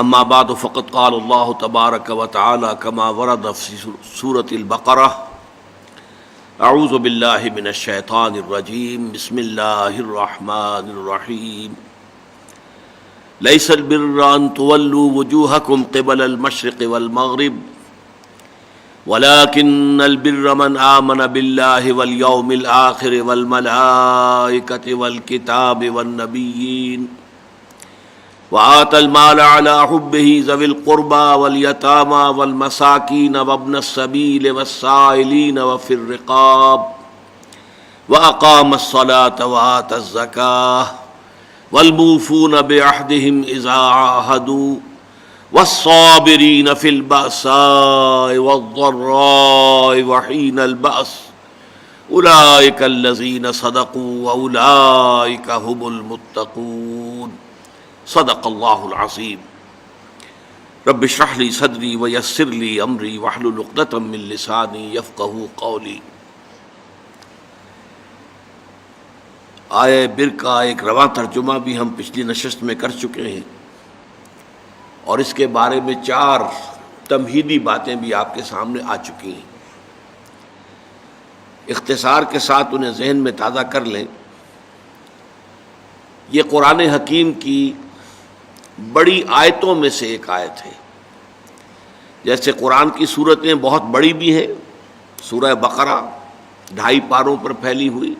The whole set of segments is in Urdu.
اما بعد فقد قال اللہ تبارک و تعالی کما ورد فی سورۃ البقرہ اعوذ باللہ من الشیطان الرجیم بسم اللہ الرحمن الرحیم لیس البر ان تولوا وجوہکم قبل المشرق والمغرب ولكن البر من آمن بالله واليوم الآخر والملائكة والكتاب والنبيين وآتى المال على حبه ذوي القربى واليتامى والمساكين وابن السبيل والسائلين وفي الرقاب وأقام الصلاة وآتى الزكاة والموفون بعهدهم إذا عاهدوا والصابرين في البأساء والضراء وحين البأس أولئك الذين صدقوا وأولئك هم المتقون صدق اللہ العظیم رب اشرح لي صدری ویسر لي امری واحلل عقدۃ من لسانی یفقہوا قولی۔ آیہ بر کا ایک رواں ترجمہ بھی ہم پچھلی نشست میں کر چکے ہیں اور اس کے بارے میں 4 تمہیدی باتیں بھی آپ کے سامنے آ چکی ہیں۔ اختصار کے ساتھ انہیں ذہن میں تازہ کر لیں۔ یہ قرآن حکیم کی بڑی آیتوں میں سے ایک آیت ہے۔ جیسے قرآن کی سورتیں بہت بڑی بھی ہیں، سورہ بقرہ 2.5 پاروں پر پھیلی ہوئی،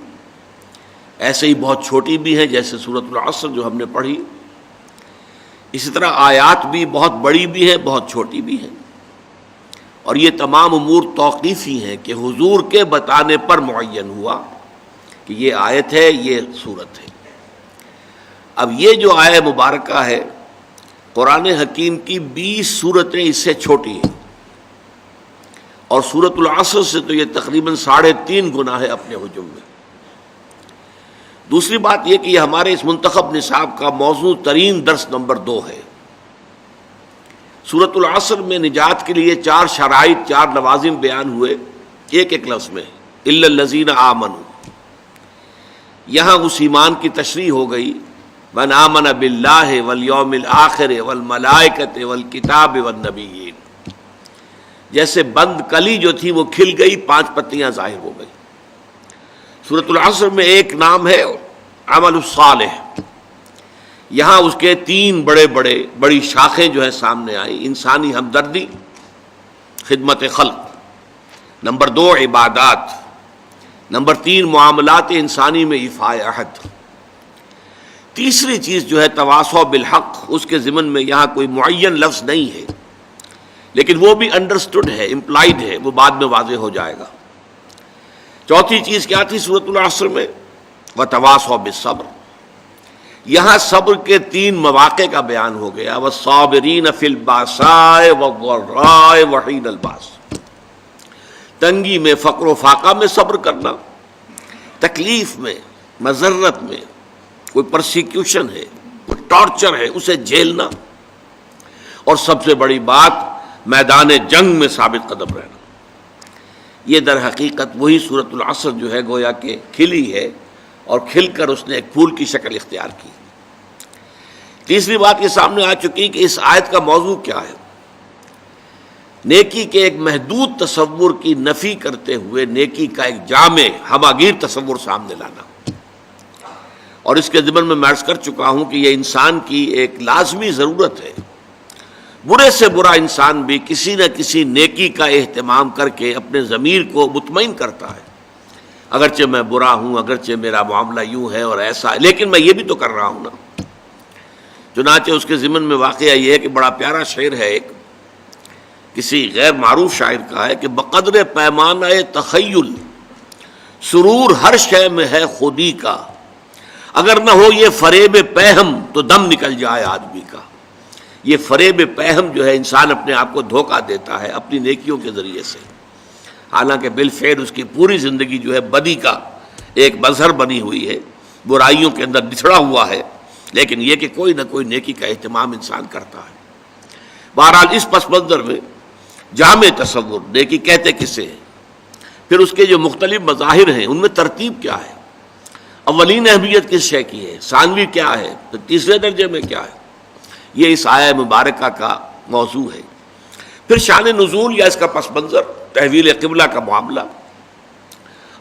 ایسے ہی بہت چھوٹی بھی ہیں جیسے سورۃ العصر جو ہم نے پڑھی۔ اسی طرح آیات بھی بہت بڑی بھی ہیں، بہت چھوٹی بھی ہیں، اور یہ تمام امور توقیفی ہیں کہ حضور کے بتانے پر معین ہوا کہ یہ آیت ہے، یہ سورت ہے۔ اب یہ جو آیہ مبارکہ ہے قرآن حکیم کی 20 سورتیں اس سے چھوٹی ہیں، اور سورۃ العصر سے تو یہ تقریباً 3.5 گنا ہے اپنے حجم میں۔ دوسری بات یہ کہ یہ ہمارے اس منتخب نصاب کا موضوع ترین درس نمبر 2 ہے۔ سورۃ العصر میں نجات کے لیے 4 شرائط، 4 لوازم بیان ہوئے ایک لفظ میں، الا الذین آمنوا۔ یہاں اس ایمان کی تشریح ہو گئی، من آمن باللہ والیوم الآخر والملائکۃ والکتاب والنبیین۔ جیسے بند کلی جو تھی وہ کھل گئی، 5 پتیاں ظاہر ہو گئی۔ سورۃ العصر میں ایک نام ہے عمل الصالح، یہاں اس کے 3 بڑی شاخیں جو ہے سامنے آئی۔ انسانی ہمدردی، خدمت خلق، نمبر 2 عبادات، نمبر 3 معاملات انسانی میں ایفاء عہد۔ تیسری چیز جو ہے تواصو بالحق، اس کے ضمن میں یہاں کوئی معین لفظ نہیں ہے، لیکن وہ بھی انڈرسٹوڈ ہے، امپلائڈ ہے، وہ بعد میں واضح ہو جائے گا۔ چوتھی چیز کیا تھی سورۃ العصر میں؟ وتواصوا بالصبر۔ یہاں صبر کے 3 مواقع کا بیان ہو گیا، والصابرین فی الباساء والضراء وحین الباس۔ تنگی میں، فقر و فاقہ میں صبر کرنا، تکلیف میں، مضرت میں، کوئی پرسیکیوشن ہے، کوئی ٹارچر ہے، اسے جھیلنا، اور سب سے بڑی بات میدان جنگ میں ثابت قدم رہنا۔ یہ در حقیقت وہی سورۃ العصر جو ہے گویا کہ کھلی ہے، اور کھل کر اس نے ایک پھول کی شکل اختیار کی۔ تیسری بات یہ سامنے آ چکی کہ اس آیت کا موضوع کیا ہے؟ نیکی کے ایک محدود تصور کی نفی کرتے ہوئے نیکی کا ایک جامع ہماگیر تصور سامنے لانا۔ اور اس کے ضمن میں عرض کر چکا ہوں کہ یہ انسان کی ایک لازمی ضرورت ہے۔ برے سے برا انسان بھی کسی نہ کسی نیکی کا اہتمام کر کے اپنے ضمیر کو مطمئن کرتا ہے، اگرچہ میں برا ہوں، اگرچہ میرا معاملہ یوں ہے اور ایسا ہے، لیکن میں یہ بھی تو کر رہا ہوں نا۔ چنانچہ اس کے ضمن میں واقعہ یہ ہے کہ بڑا پیارا شعر ہے، ایک کسی غیر معروف شاعر کا ہے کہ بقدر پیمانہ تخیل سرور ہر شے میں ہے خودی کا، اگر نہ ہو یہ فریب پہم تو دم نکل جائے آدمی کا۔ یہ فریب پہم جو ہے، انسان اپنے آپ کو دھوکہ دیتا ہے اپنی نیکیوں کے ذریعے سے، حالانکہ بالفعل اس کی پوری زندگی جو ہے بدی کا ایک مظہر بنی ہوئی ہے، برائیوں کے اندر بچھڑا ہوا ہے، لیکن یہ کہ کوئی نہ کوئی نیکی کا اہتمام انسان کرتا ہے۔ بہرحال اس پس منظر میں جامع تصور نیکی کہتے کسے ہیں، پھر اس کے جو مختلف مظاہر ہیں ان میں ترتیب کیا ہے، اولین اہمیت کس شے کی ہے، ثانوی کیا ہے، پھر تیسرے درجے میں کیا ہے، یہ اس آیہ مبارکہ کا موضوع ہے۔ پھر شان نزول یا اس کا پس منظر، تحویل قبلہ کا معاملہ،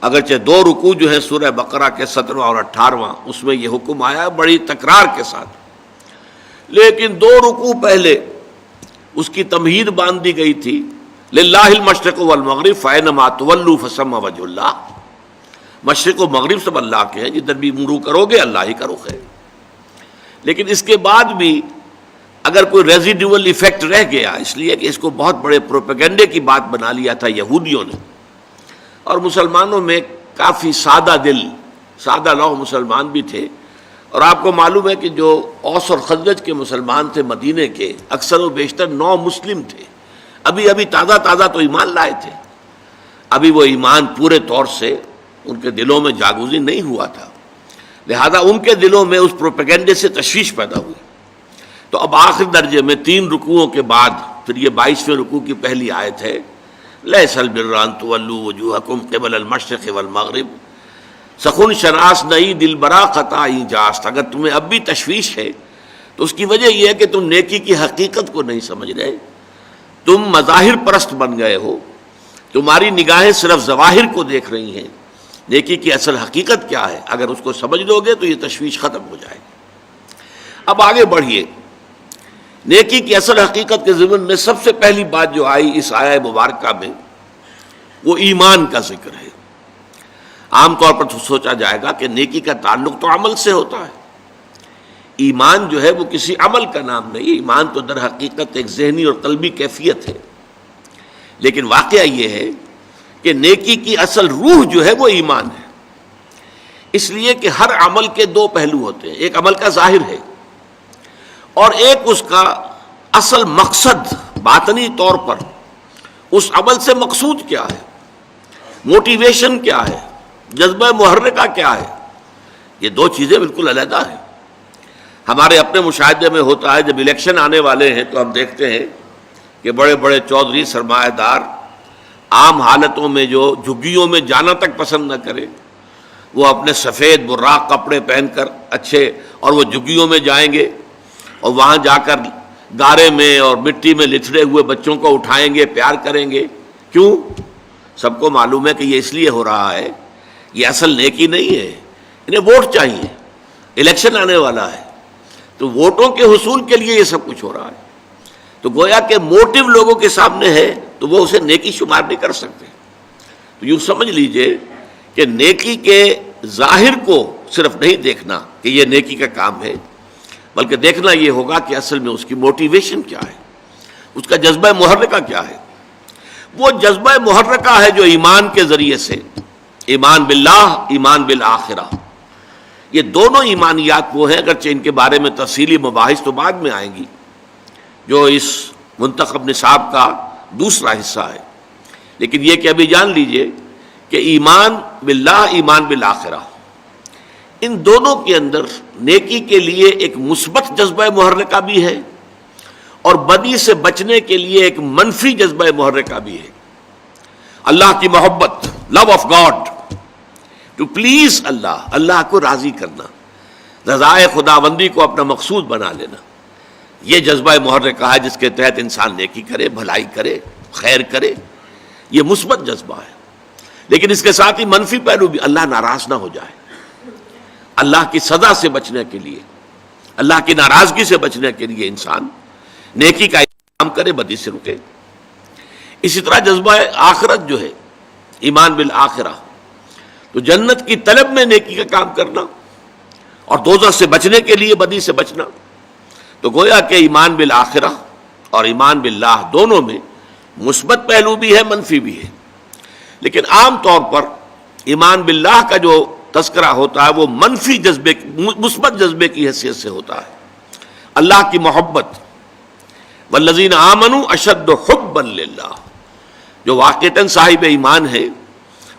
اگرچہ 2 رکوع جو ہیں سورہ بقرہ کے 17واں اور 18واں، اس میں یہ حکم آیا بڑی تکرار کے ساتھ، لیکن 2 رکوع پہلے اس کی تمہید باندھ دی گئی تھی، للہ المشرق والمغرب فینما تولوا فثم وجہ اللہ، مشرق و مغرب سب اللہ کے ہیں، جدھر بھی منہ کرو گے اللہ ہی کا رخ ہے۔ لیکن اس کے بعد بھی اگر کوئی ریزیڈیول ایفیکٹ رہ گیا، اس لیے کہ اس کو بہت بڑے پروپیگنڈے کی بات بنا لیا تھا یہودیوں نے، اور مسلمانوں میں کافی سادہ دل، سادہ لوح مسلمان بھی تھے، اور آپ کو معلوم ہے کہ جو اوس اور خزرج کے مسلمان تھے مدینے کے، اکثر و بیشتر نو مسلم تھے، ابھی تازہ تو ایمان لائے تھے، ابھی وہ ایمان پورے طور سے ان کے دلوں میں جاگوزی نہیں ہوا تھا، لہذا ان کے دلوں میں اس پروپیگنڈے سے تشویش پیدا ہوئی۔ تو اب آخر درجے میں 3 رکوعوں کے بعد پھر یہ 22ویں رکوع کی پہلی آیت ہے، لیس البر ان تولوا وجوہکم قبل المشرق والمغرب، سخن شناس نئی دل برا خطا جاست۔ اگر تمہیں اب بھی تشویش ہے تو اس کی وجہ یہ ہے کہ تم نیکی کی حقیقت کو نہیں سمجھ رہے، تم مظاہر پرست بن گئے ہو، تمہاری نگاہیں صرف ظواہر کو دیکھ رہی ہیں، نیکی کی اصل حقیقت کیا ہے اگر اس کو سمجھ لو گے تو یہ تشویش ختم ہو جائے گی۔ اب آگے بڑھیے، نیکی کی اصل حقیقت کے ضمن میں سب سے پہلی بات جو آئی اس آیہ مبارکہ میں وہ ایمان کا ذکر ہے۔ عام طور پر سوچا جائے گا کہ نیکی کا تعلق تو عمل سے ہوتا ہے، ایمان جو ہے وہ کسی عمل کا نام نہیں، ایمان تو در حقیقت ایک ذہنی اور قلبی کیفیت ہے، لیکن واقعہ یہ ہے کہ نیکی کی اصل روح جو ہے وہ ایمان ہے، اس لیے کہ ہر عمل کے 2 پہلو ہوتے ہیں، ایک عمل کا ظاہر ہے اور ایک اس کا اصل مقصد، باطنی طور پر اس عمل سے مقصود کیا ہے، موٹیویشن کیا ہے، جذبہ محرکہ کیا ہے۔ یہ 2 چیزیں بالکل علیحدہ ہیں۔ ہمارے اپنے مشاہدے میں ہوتا ہے جب الیکشن آنے والے ہیں تو ہم دیکھتے ہیں کہ بڑے بڑے چودھری سرمایہ دار عام حالتوں میں جو جھگیوں میں جانا تک پسند نہ کرے، وہ اپنے سفید براق کپڑے پہن کر اچھے، اور وہ جھگیوں میں جائیں گے اور وہاں جا کر گارے میں اور مٹی میں لتھڑے ہوئے بچوں کو اٹھائیں گے، پیار کریں گے۔ کیوں؟ سب کو معلوم ہے کہ یہ اس لیے ہو رہا ہے، یہ اصل نیکی نہیں ہے، انہیں ووٹ چاہیے، الیکشن آنے والا ہے، تو ووٹوں کے حصول کے لیے یہ سب کچھ ہو رہا ہے۔ تو گویا کہ موٹو لوگوں کے سامنے ہے تو وہ اسے نیکی شمار نہیں کر سکتے۔ تو یوں سمجھ لیجئے کہ نیکی کے ظاہر کو صرف نہیں دیکھنا کہ یہ نیکی کا کام ہے، بلکہ دیکھنا یہ ہوگا کہ اصل میں اس کی موٹیویشن کیا ہے، اس کا جذبہ محرکہ کیا ہے۔ وہ جذبہ محرکہ ہے جو ایمان کے ذریعے سے، ایمان باللہ، ایمان بالآخرہ، یہ دونوں ایمانیات وہ ہیں، اگرچہ ان کے بارے میں تفصیلی مباحث تو بعد میں آئیں گی، جو اس منتخب نصاب کا دوسرا حصہ ہے، لیکن یہ کہ ابھی جان لیجئے کہ ایمان باللہ، ایمان بالآخرہ، ان دونوں کے اندر نیکی کے لیے ایک مثبت جذبہ محرکہ بھی ہے اور بدی سے بچنے کے لیے ایک منفی جذبہ محرکہ بھی ہے۔ اللہ کی محبت، love of God, to please اللہ، اللہ کو راضی کرنا، رضائے خداوندی کو اپنا مقصود بنا لینا، یہ جذبہ محرکہ ہے جس کے تحت انسان نیکی کرے، بھلائی کرے، خیر کرے، یہ مثبت جذبہ ہے۔ لیکن اس کے ساتھ ہی منفی پہلو بھی، اللہ ناراض نہ ہو جائے، اللہ کی سزا سے بچنے کے لیے، اللہ کی ناراضگی سے بچنے کے لیے انسان نیکی کا کام کرے، بدی سے رکے۔ اسی طرح جذبہ آخرت جو ہے، ایمان بالآخرہ، تو جنت کی طلب میں نیکی کا کام کرنا اور دوزخ سے بچنے کے لیے بدی سے بچنا، تو گویا کہ ایمان بالآخرہ اور ایمان باللہ دونوں میں مثبت پہلو بھی ہے، منفی بھی ہے۔ لیکن عام طور پر ایمان باللہ کا جو تذکرہ ہوتا ہے وہ منفی جذبے، مثبت جذبے کی حیثیت سے ہوتا ہے۔ اللہ کی محبت، والذین آمنوا اشد حبا للہ، جو واقعتاً صاحب ایمان ہے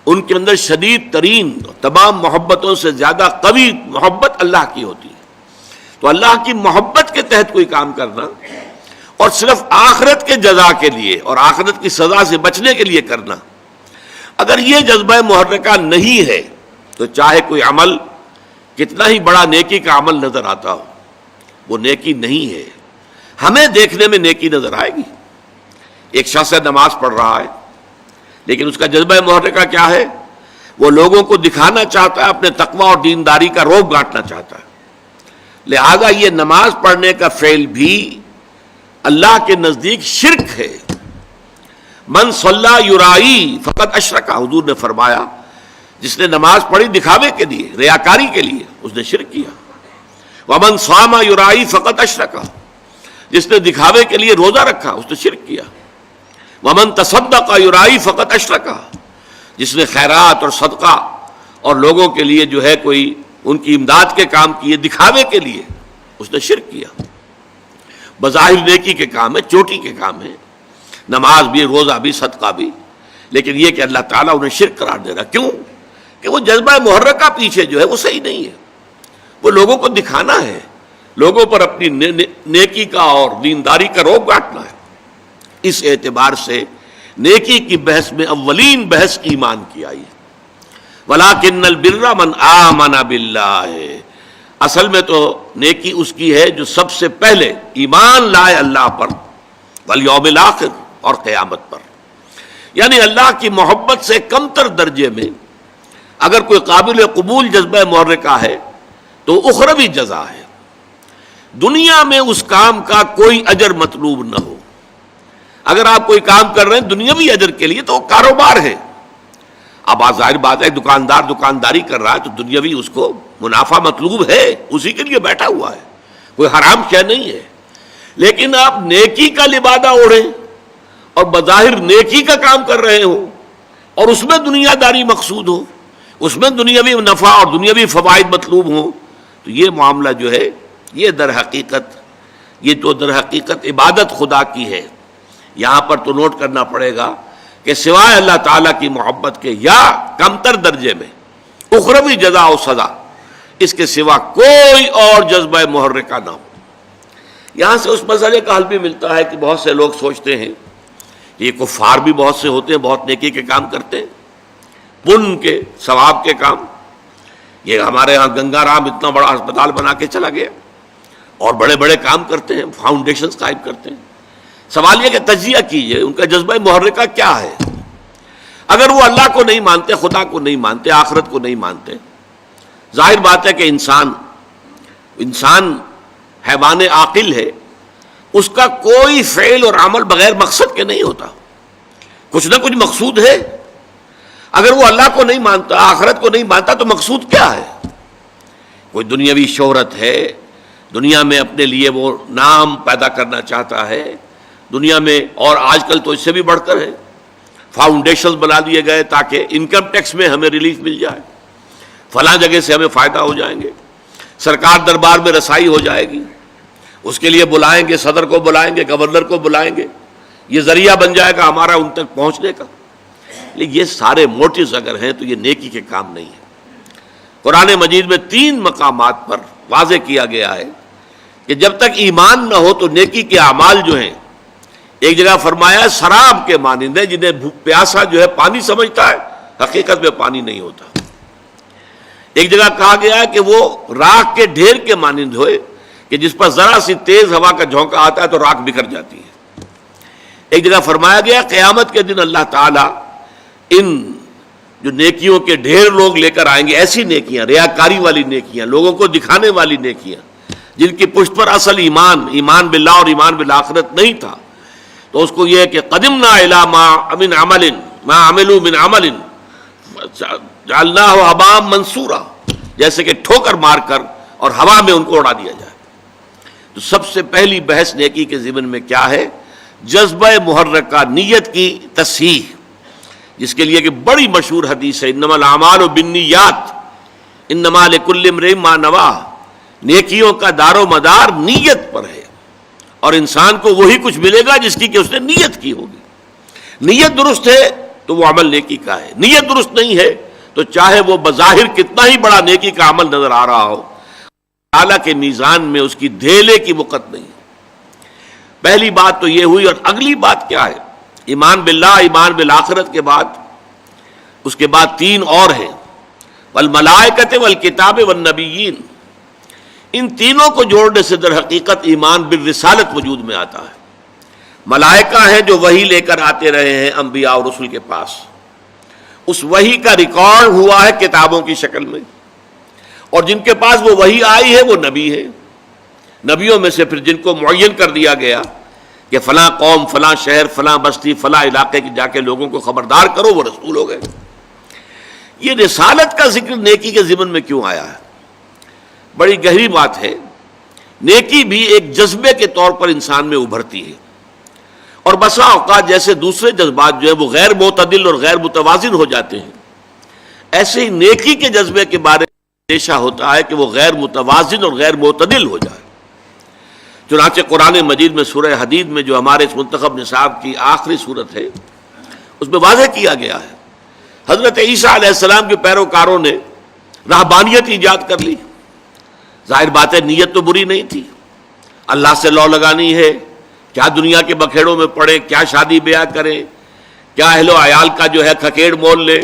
ان کے اندر شدید ترین، تمام محبتوں سے زیادہ قوی محبت اللہ کی ہوتی ہے۔ تو اللہ کی محبت کے تحت کوئی کام کرنا اور صرف آخرت کے جزا کے لیے اور آخرت کی سزا سے بچنے کے لیے کرنا، اگر یہ جذبہ محرکہ نہیں ہے تو چاہے کوئی عمل کتنا ہی بڑا نیکی کا عمل نظر آتا ہو، وہ نیکی نہیں ہے۔ ہمیں دیکھنے میں نیکی نظر آئے گی. ایک شخص نماز پڑھ رہا ہے لیکن اس کا جذبہ محرکہ کیا ہے؟ وہ لوگوں کو دکھانا چاہتا ہے، اپنے تقویٰ اور دینداری کا روب گانٹنا چاہتا ہے. لہذا یہ نماز پڑھنے کا فعل بھی اللہ کے نزدیک شرک ہے. من صلی یرائی فقط اشرک، حضور نے فرمایا جس نے نماز پڑھی دکھاوے کے لیے، ریاکاری کے لیے، اس نے شرک کیا. ومن صام یرائی فقط اشرک، جس نے دکھاوے کے لیے روزہ رکھا اس نے شرک کیا. ومن تصدق یرائی فقط اشرک، جس نے خیرات اور صدقہ اور لوگوں کے لیے جو ہے کوئی ان کی امداد کے کام کیے دکھاوے کے لیے، اس نے شرک کیا. بظاہر نیکی کے کام ہے، چوٹی کے کام ہے، نماز بھی، روزہ بھی، صدقہ بھی، لیکن یہ کہ اللہ تعالیٰ انہیں شرک قرار دے رہا. کیوں؟ کہ وہ جذبہ محرکہ پیچھے جو ہے وہ صحیح نہیں ہے. وہ لوگوں کو دکھانا ہے، لوگوں پر اپنی نیکی کا اور دینداری کا روب گانٹنا ہے. اس اعتبار سے نیکی کی بحث میں اولین بحث ایمان کی آئی ہے. وَلَٰكِنَّ الْبِرَّ مَنْ آمَنَ بِاللَّهِ، اصل میں تو نیکی اس کی ہے جو سب سے پہلے ایمان لائے اللہ پر، والیوم الآخر، اور قیامت پر. یعنی اللہ کی محبت سے کم تر درجے میں اگر کوئی قابل قبول جذبہ محرکہ ہے تو اخروی جزا ہے. دنیا میں اس کام کا کوئی اجر مطلوب نہ ہو. اگر آپ کوئی کام کر رہے ہیں دنیاوی اجر کے لیے تو وہ کاروبار ہے. اب ظاہر بات ہے دکاندار دکانداری کر رہا ہے تو دنیاوی اس کو منافع مطلوب ہے، اسی کے لیے بیٹھا ہوا ہے، کوئی حرام شے نہیں ہے. لیکن آپ نیکی کا لبادہ اوڑھیں اور بظاہر نیکی کا کام کر رہے ہو اور اس میں دنیا داری مقصود ہو، اس میں دنیاوی نفع اور دنیاوی فوائد مطلوب ہوں، تو یہ معاملہ جو ہے یہ در حقیقت عبادت خدا کی ہے. یہاں پر تو نوٹ کرنا پڑے گا کہ سوائے اللہ تعالیٰ کی محبت کے یا کمتر درجے میں اخروی جزا و سزا اس کے سوا کوئی اور جذبہ محرکہ نہ ہو. یہاں سے اس مسئلے کا حل بھی ملتا ہے کہ بہت سے لوگ سوچتے ہیں یہ کفار بھی بہت سے ہوتے ہیں، بہت نیکی کے کام کرتے ہیں، پن کے ثواب کے کام. یہ ہمارے ہاں گنگا رام اتنا بڑا ہسپتال بنا کے چلا گیا اور بڑے بڑے کام کرتے ہیں، فاؤنڈیشنز قائم کرتے ہیں. سوال یہ کہ تجزیہ کیجئے ان کا جذبہ محرکہ کیا ہے. اگر وہ اللہ کو نہیں مانتے، خدا کو نہیں مانتے، آخرت کو نہیں مانتے، ظاہر بات ہے کہ انسان حیوان عاقل ہے، اس کا کوئی فعل اور عمل بغیر مقصد کے نہیں ہوتا، کچھ نہ کچھ مقصود ہے. اگر وہ اللہ کو نہیں مانتا، آخرت کو نہیں مانتا تو مقصود کیا ہے؟ کوئی دنیاوی شہرت ہے، دنیا میں اپنے لیے وہ نام پیدا کرنا چاہتا ہے دنیا میں، اور آج کل تو اس سے بھی بڑھ کر ہے، فاؤنڈیشنز بنا دیے گئے تاکہ انکم ٹیکس میں ہمیں ریلیف مل جائے، فلاں جگہ سے ہمیں فائدہ ہو جائیں گے، سرکار دربار میں رسائی ہو جائے گی، اس کے لیے بلائیں گے، صدر کو بلائیں گے، گورنر کو بلائیں گے، یہ ذریعہ بن جائے گا ہمارا ان تک پہنچنے کا. لیکن یہ سارے موٹیوز اگر ہیں تو یہ نیکی کے کام نہیں ہے. قرآن مجید میں 3 مقامات پر واضح کیا گیا ہے کہ جب تک ایمان نہ ہو تو نیکی کے اعمال جو ہیں، ایک جگہ فرمایا ہے سراب کے مانند ہے، جنہیں پیاسا جو ہے پانی سمجھتا ہے، حقیقت میں پانی نہیں ہوتا. ایک جگہ کہا گیا ہے کہ وہ راکھ کے ڈھیر کے مانند ہوئے کہ جس پر ذرا سی تیز ہوا کا جھونکا آتا ہے تو راکھ بکھر جاتی ہے. ایک جگہ فرمایا گیا قیامت کے دن اللہ تعالیٰ ان جو نیکیوں کے ڈھیر لوگ لے کر آئیں گے، ایسی نیکیاں، ریاکاری والی نیکیاں، لوگوں کو دکھانے والی نیکیاں، جن کی پشت پر اصل ایمان باللہ اور ایمان بالآخرت نہیں تھا، تو اس کو یہ ہے کہ قدمنا الی ما عملوا من عمل جعلناہ ھباء منثورا، جیسے کہ ٹھوکر مار کر اور ہوا میں ان کو اڑا دیا جائے. تو سب سے پہلی بحث نیکی کے ضمن میں کیا ہے؟ جذبہ محرکہ، نیت کی تصحیح، جس کے لیے کہ بڑی مشہور حدیث ہے انما الاعمال بالنیات انما لکل امرئ ما نویٰ. نیکیوں کا دار و مدار نیت پر ہے، اور انسان کو وہی کچھ ملے گا جس کی کہ اس نے نیت کی ہوگی. نیت درست ہے تو وہ عمل نیکی کا ہے، نیت درست نہیں ہے تو چاہے وہ بظاہر کتنا ہی بڑا نیکی کا عمل نظر آ رہا ہو، اللہ کے میزان میں اس کی دھیلے کی وقت نہیں. پہلی بات تو یہ ہوئی. اور اگلی بات کیا ہے؟ ایمان باللہ، ایمان بالآخرت کے بعد اس کے بعد 3 اور ہیں، والملائکۃ والکتاب والنبیین. ان تینوں کو جوڑنے سے در حقیقت ایمان بالرسالت وجود میں آتا ہے۔ ملائکہ ہیں جو وحی لے کر آتے رہے ہیں انبیاء اور رسل کے پاس، اس وحی کا ریکارڈ ہوا ہے کتابوں کی شکل میں، اور جن کے پاس وہ وحی آئی ہے وہ نبی ہے۔ نبیوں میں سے پھر جن کو معین کر دیا گیا کہ فلاں قوم، فلاں شہر، فلاں بستی، فلاں علاقے کی جا کے لوگوں کو خبردار کرو، وہ رسول ہو گئے۔ یہ رسالت کا ذکر نیکی کے ضمن میں کیوں آیا ہے؟ بڑی گہری بات ہے۔ نیکی بھی ایک جذبے کے طور پر انسان میں ابھرتی ہے، اور بسا اوقات جیسے دوسرے جذبات جو ہیں وہ غیر معتدل اور غیر متوازن ہو جاتے ہیں، ایسے ہی نیکی کے جذبے کے بارے میں اندیشہ ہوتا ہے کہ وہ غیر متوازن اور غیر معتدل ہو جائے۔ چنانچہ قرآن مجید میں سورہ حدید میں جو ہمارے اس منتخب نصاب کی آخری صورت ہے، اس میں واضح کیا گیا ہے حضرت عیسیٰ علیہ السلام کے پیروکاروں نے رہبانیت ایجاد کر لی۔ ظاہر بات ہے نیت تو بری نہیں تھی، اللہ سے لو لگانی ہے، کیا دنیا کے بکھیڑوں میں پڑے، کیا شادی بیاہ کریں، کیا اہل و عیال کا جو ہے کھکیڑ مول لے،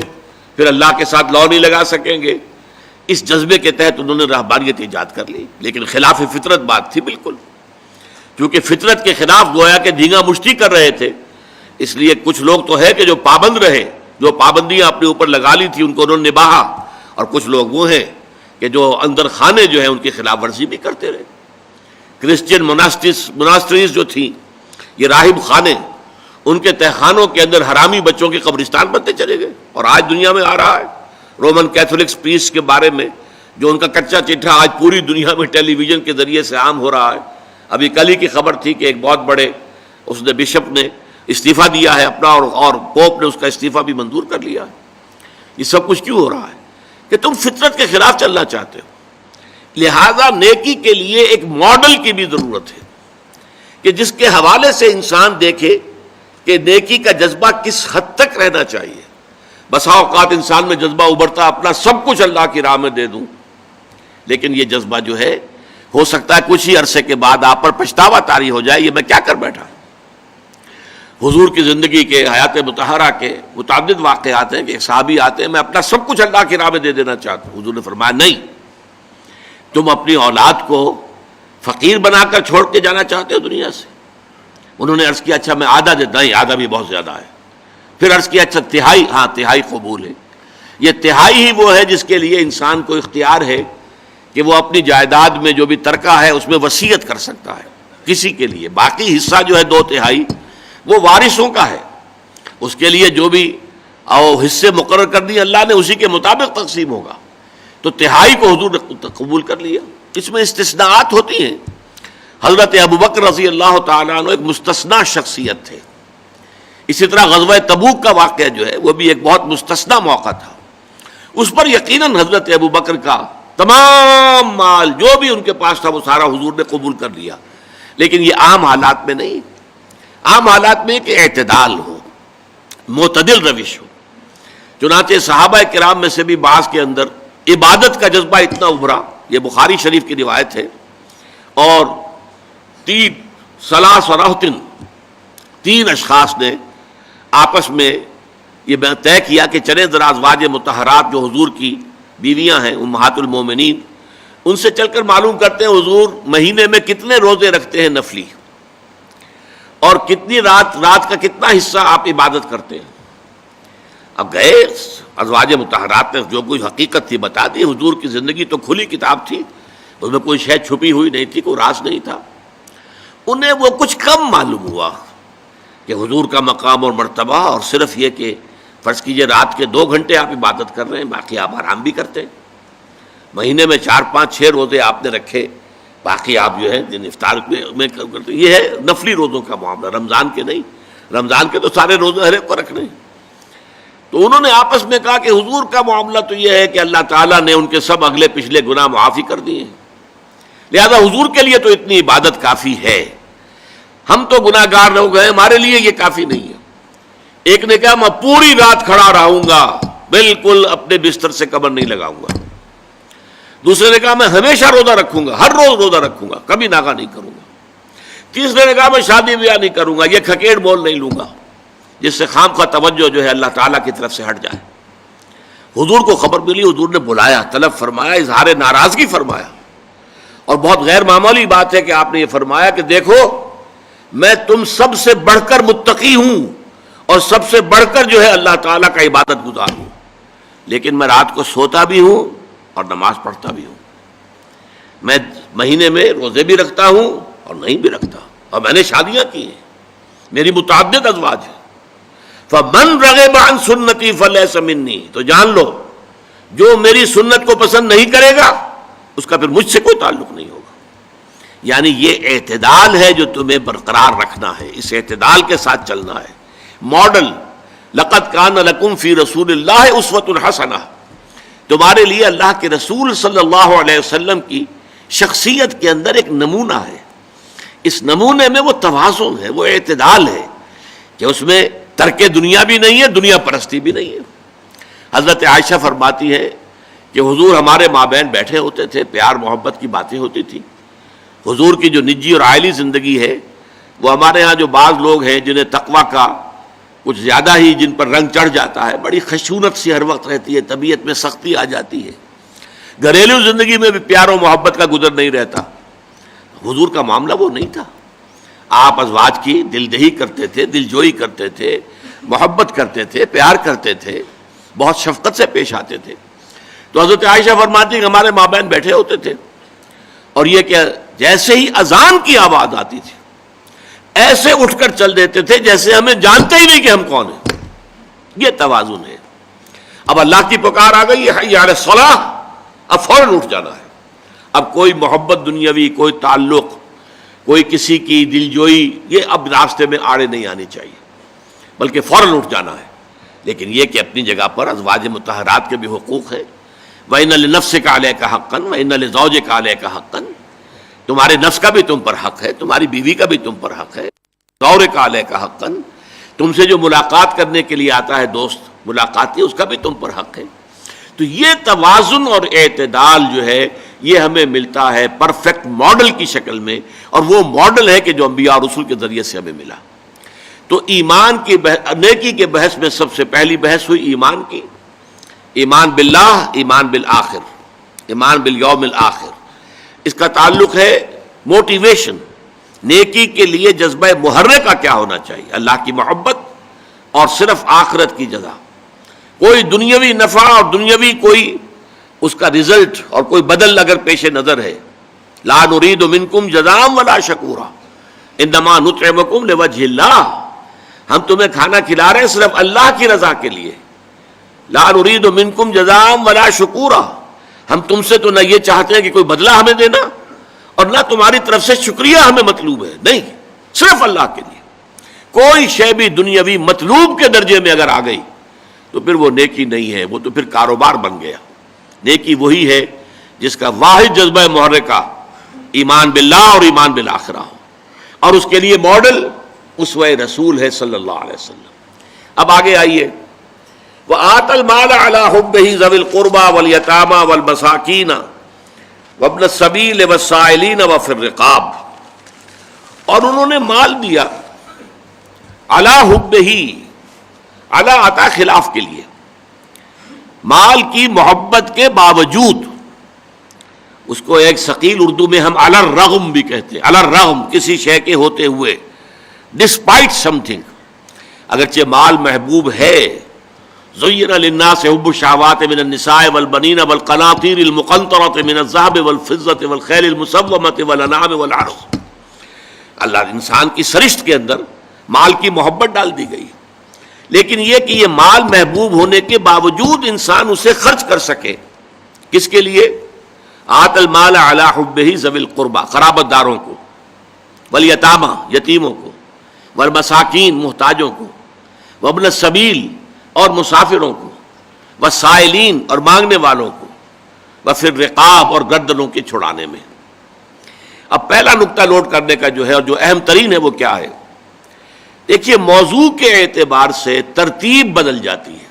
پھر اللہ کے ساتھ لو نہیں لگا سکیں گے۔ اس جذبے کے تحت انہوں نے رہبانیت ایجاد کر لی، لیکن خلاف فطرت بات تھی بالکل، کیونکہ فطرت کے خلاف گویا کہ دھینگا مشتی کر رہے تھے۔ اس لیے کچھ لوگ تو ہے کہ جو پابند رہے، جو پابندیاں اپنے اوپر لگا لی تھی ان کو انہوں نے نبھایا، اور کچھ لوگ وہ ہیں کہ جو اندر خانے جو ہیں ان کی خلاف ورزی بھی کرتے رہے۔ کرسچین مناسٹریز جو تھیں، یہ راہب خانے، ان کے تہخانوں کے اندر حرامی بچوں کے قبرستان بنتے چلے گئے، اور آج دنیا میں آ رہا ہے۔ رومن کیتھولکس پیس کے بارے میں جو ان کا کچا چٹھا آج پوری دنیا میں ٹیلی ویژن کے ذریعے سے عام ہو رہا ہے۔ ابھی کل ہی کی خبر تھی کہ ایک بہت بڑے اس نے بشپ نے استعفیٰ دیا ہے اپنا، اور پوپ نے اس کا استعفیٰ بھی منظور کر لیا ہے۔ یہ سب کچھ کیوں ہو رہا ہے؟ کہ تم فطرت کے خلاف چلنا چاہتے ہو۔ لہذا نیکی کے لیے ایک ماڈل کی بھی ضرورت ہے کہ جس کے حوالے سے انسان دیکھے کہ نیکی کا جذبہ کس حد تک رہنا چاہیے۔ بسا اوقات انسان میں جذبہ ابھرتا اپنا سب کچھ اللہ کی راہ میں دے دوں، لیکن یہ جذبہ جو ہے ہو سکتا ہے کچھ ہی عرصے کے بعد آپ پر پچھتاوا طاری ہو جائے، یہ میں کیا کر بیٹھا۔ حضور کی زندگی کے، حیات مطہرہ کے متعدد واقعات ہیں کہ ایک صحابی آتے ہیں، میں اپنا سب کچھ اللہ کی راہ میں دے دینا چاہتا ہوں۔ حضور نے فرمایا نہیں، تم اپنی اولاد کو فقیر بنا کر چھوڑ کے جانا چاہتے ہو دنیا سے؟ انہوں نے عرض کیا اچھا میں آدھا دیتا، نہیں آدھا بھی بہت زیادہ ہے۔ پھر عرض کیا اچھا تہائی؟ ہاں تہائی قبول ہے۔ یہ تہائی ہی وہ ہے جس کے لیے انسان کو اختیار ہے کہ وہ اپنی جائیداد میں جو بھی ترکہ ہے اس میں وصیت کر سکتا ہے کسی کے لیے۔ باقی حصہ جو ہے 2/3 وہ وارثوں کا ہے، اس کے لیے جو بھی حصے مقرر کر دیے اللہ نے اسی کے مطابق تقسیم ہوگا۔ تو تہائی کو حضور نے قبول کر لیا۔ اس میں استثناءات ہوتی ہیں۔ حضرت ابوبکر رضی اللہ تعالیٰ عنہ ایک مستثنی شخصیت تھے۔ اسی طرح غزوہ تبوک کا واقعہ جو ہے وہ بھی ایک بہت مستثنی موقع تھا۔ اس پر یقیناً حضرت ابوبکر کا تمام مال جو بھی ان کے پاس تھا وہ سارا حضور نے قبول کر لیا، لیکن یہ عام حالات میں نہیں۔ عام حالات میں کہ اعتدال ہو، معتدل روش ہو۔ چنانچہ صحابہ کرام میں سے بھی بعض کے اندر عبادت کا جذبہ اتنا ابھرا، یہ بخاری شریف کی روایت ہے، اور 3 اشخاص نے آپس میں یہ طے کیا کہ چلے ذرا ازواج مطہرات جو حضور کی بیویاں ہیں امہات المومنین، ان سے چل کر معلوم کرتے ہیں حضور مہینے میں کتنے روزے رکھتے ہیں نفلی، اور کتنی رات کا کتنا حصہ آپ عبادت کرتے ہیں۔ اب گئے، ازواج مطہرات نے جو کوئی حقیقت تھی بتا دی۔ حضور کی زندگی تو کھلی کتاب تھی، اس میں کوئی شے چھپی ہوئی نہیں تھی، کوئی راز نہیں تھا۔ انہیں وہ کچھ کم معلوم ہوا کہ حضور کا مقام اور مرتبہ، اور صرف یہ کہ فرض کیجئے رات کے 2 گھنٹے آپ عبادت کر رہے ہیں، باقی آپ آرام بھی کرتے ہیں۔ مہینے میں 4 5 6 روزے آپ نے رکھے، باقی آپ جو ہے دن افطار میں کرتے۔ یہ ہے نفلی روزوں کا معاملہ، رمضان کے نہیں۔ رمضان کے تو سارے روزے ہر ایک کو رکھنے ہیں۔ تو انہوں نے آپس میں کہا کہ حضور کا معاملہ تو یہ ہے کہ اللہ تعالیٰ نے ان کے سب اگلے پچھلے گناہ معافی کر دیے ہیں، لہذا حضور کے لیے تو اتنی عبادت کافی ہے، ہم تو گناہ گار ہو گئے، ہمارے لیے یہ کافی نہیں ہے۔ ایک نے کہا میں پوری رات کھڑا رہوں گا، بالکل اپنے بستر سے کمر نہیں لگاؤں گا۔ دوسرے نے کہا میں ہمیشہ روزہ رکھوں گا، ہر روز روزہ رکھوں گا، کبھی ناغہ نہیں کروں گا۔ تیسرے نے کہا میں شادی بیاہ نہیں کروں گا، یہ کھکیڑ مول نہیں لوں گا جس سے خام خواہ توجہ جو ہے اللہ تعالیٰ کی طرف سے ہٹ جائے۔ حضور کو خبر ملی، حضور نے بلایا، طلب فرمایا، اظہار ناراضگی فرمایا، اور بہت غیر معمولی بات ہے کہ آپ نے یہ فرمایا کہ دیکھو میں تم سب سے بڑھ کر متقی ہوں اور سب سے بڑھ کر جو ہے اللہ تعالیٰ کا عبادت گزار ہوں، لیکن میں رات کو سوتا بھی ہوں اور نماز پڑھتا بھی ہوں، میں مہینے میں روزے بھی رکھتا ہوں اور نہیں بھی رکھتا، اور میں نے شادیاں کی ہیں، میری متعدد ازواج ہیں۔ فَمَنْ رَغِبَ عَنْ سُنَّتِي فَلَيْسَ مِنِّي، تو جان لو جو میری سنت کو پسند نہیں کرے گا اس کا پھر مجھ سے کوئی تعلق نہیں ہوگا۔ یعنی یہ اعتدال ہے جو تمہیں برقرار رکھنا ہے، اس اعتدال کے ساتھ چلنا ہے۔ ماڈل لقد کان لکم فی رسول اللہ اسوۃ حسنہ، تمہارے لیے اللہ کے رسول صلی اللہ علیہ وسلم کی شخصیت کے اندر ایک نمونہ ہے، اس نمونے میں وہ توازن ہے، وہ اعتدال ہے کہ اس میں ترک دنیا بھی نہیں ہے، دنیا پرستی بھی نہیں ہے۔ حضرت عائشہ فرماتی ہے کہ حضور ہمارے مابین بیٹھے ہوتے تھے، پیار محبت کی باتیں ہوتی تھی، حضور کی جو نجی اور عائلی زندگی ہے وہ ہمارے ہاں جو بعض لوگ ہیں جنہیں تقویٰ کا کچھ زیادہ ہی جن پر رنگ چڑھ جاتا ہے، بڑی خشونت سی ہر وقت رہتی ہے، طبیعت میں سختی آ جاتی ہے، گھریلو زندگی میں بھی پیار و محبت کا گزر نہیں رہتا۔ حضور کا معاملہ وہ نہیں تھا، آپ ازواج کی دلدہی کرتے تھے، دلجوئی کرتے تھے، محبت کرتے تھے، پیار کرتے تھے، بہت شفقت سے پیش آتے تھے۔ تو حضرت عائشہ فرماتی کہ ہمارے مابین بیٹھے ہوتے تھے اور یہ کہ جیسے ہی اذان کی آواز آتی تھی ایسے اٹھ کر چل دیتے تھے جیسے ہمیں جانتے ہی نہیں کہ ہم کون ہیں۔ یہ توازن ہے۔ اب اللہ کی پکار آ گئی ہے حی علی الصلاۃ، اب فوراً اٹھ جانا ہے۔ اب کوئی محبت دنیاوی، کوئی تعلق، کوئی کسی کی دلجوئی، یہ اب راستے میں آڑے نہیں آنی چاہیے، بلکہ فوراً اٹھ جانا ہے۔ لیکن یہ کہ اپنی جگہ پر ازواج مطہرات کے بھی حقوق ہے، وَإِنَّ لِنَفْسِكَ عَلَيْكَ حَقًّا وَإِنَّ لِزَوْجِكَ عَلَيْكَ حَقًّا، تمہارے نفس کا بھی تم پر حق ہے، تمہاری بیوی کا بھی تم پر حق ہے، زوجک علیک حقًا، تم سے جو ملاقات کرنے کے لیے آتا ہے دوست ملاقاتی، اس کا بھی تم پر حق ہے۔ تو یہ توازن اور اعتدال جو ہے یہ ہمیں ملتا ہے پرفیکٹ ماڈل کی شکل میں، اور وہ ماڈل ہے کہ جو انبیاء اور رسول کے ذریعے سے ہمیں ملا۔ تو ایمان کی نیکی کے بحث میں سب سے پہلی بحث ہوئی ایمان کی، ایمان باللہ، ایمان بالآخر، ایمان بالیوم الآخر۔ اس کا تعلق ہے موٹیویشن، نیکی کے لیے جذبہ محرک کا کیا ہونا چاہیے، اللہ کی محبت اور صرف آخرت کی جزا۔ کوئی دنیاوی نفع اور دنیاوی کوئی اس کا رزلٹ اور کوئی بدل اگر پیش نظر ہے، لا نرید منکم جزاء ولا شکورا انما نطعمکم لوجہ اللہ، ہم تمہیں کھانا کھلا رہے ہیں صرف اللہ کی رضا کے لیے۔ لا نرید منکم جزاء ولا شکورا، ہم تم سے تو نہ یہ چاہتے ہیں کہ کوئی بدلہ ہمیں دینا اور نہ تمہاری طرف سے شکریہ ہمیں مطلوب ہے، نہیں، صرف اللہ کے لیے۔ کوئی شے بھی دنیاوی مطلوب کے درجے میں اگر آ گئی تو پھر وہ نیکی نہیں ہے، وہ تو پھر کاروبار بن گیا۔ نیکی وہی ہے جس کا واحد جذبہ محرکہ ایمان باللہ اور ایمان بالآخرہ ہو، اور اس کے لیے ماڈل اسوہ رسول ہے صلی اللہ علیہ وسلم۔ اب آگے آئیے، وَآتَ الْمَالَ عَلَىٰ حُبِّهِ ذَوِي الْقُرْبَىٰ وَالْيَتَامَىٰ وَالْمَسَاكِينَ وَابْنَ السَّبِيلِ وَالسَّائِلِينَ وَفِي الرِّقَابِ، اور انہوں نے مال دیا عَلَىٰ حُبِّهِ، عَلَىٰ آتا خلاف کے لیے، مال کی محبت کے باوجود، اس کو ایک ثقیل اردو میں ہم علی الرغم بھی کہتے ہیں، علی الرغم، کسی شے کے ہوتے ہوئے، ڈسپائٹ سم تھنگ، اگرچہ مال محبوب ہے۔ زین للناس حب الشہوات من النساء والبنین والقناطیر المقنطرۃ من الذہب والفضۃ والخیل المسومۃ والانعام والحرث، اللہ انسان کی سرشت کے اندر مال کی محبت ڈال دی گئی، لیکن یہ کہ یہ مال محبوب ہونے کے باوجود انسان اسے خرچ کر سکے، کس کے لیے؟ آت المال علی حبہ ذوی القربى، قرابت داروں کو، والیتامى، یتیموں کو، والمساکین، محتاجوں کو، وابن السبیل، اور مسافروں کو، والسائلین، اور مانگنے والوں کو، وفی الرقاب، اور گردنوں کے چھڑانے میں۔ اب پہلا نقطہ نوٹ کرنے کا جو ہے اور جو اہم ترین ہے وہ کیا ہے؟ دیکھیے، موضوع کے اعتبار سے ترتیب بدل جاتی ہے۔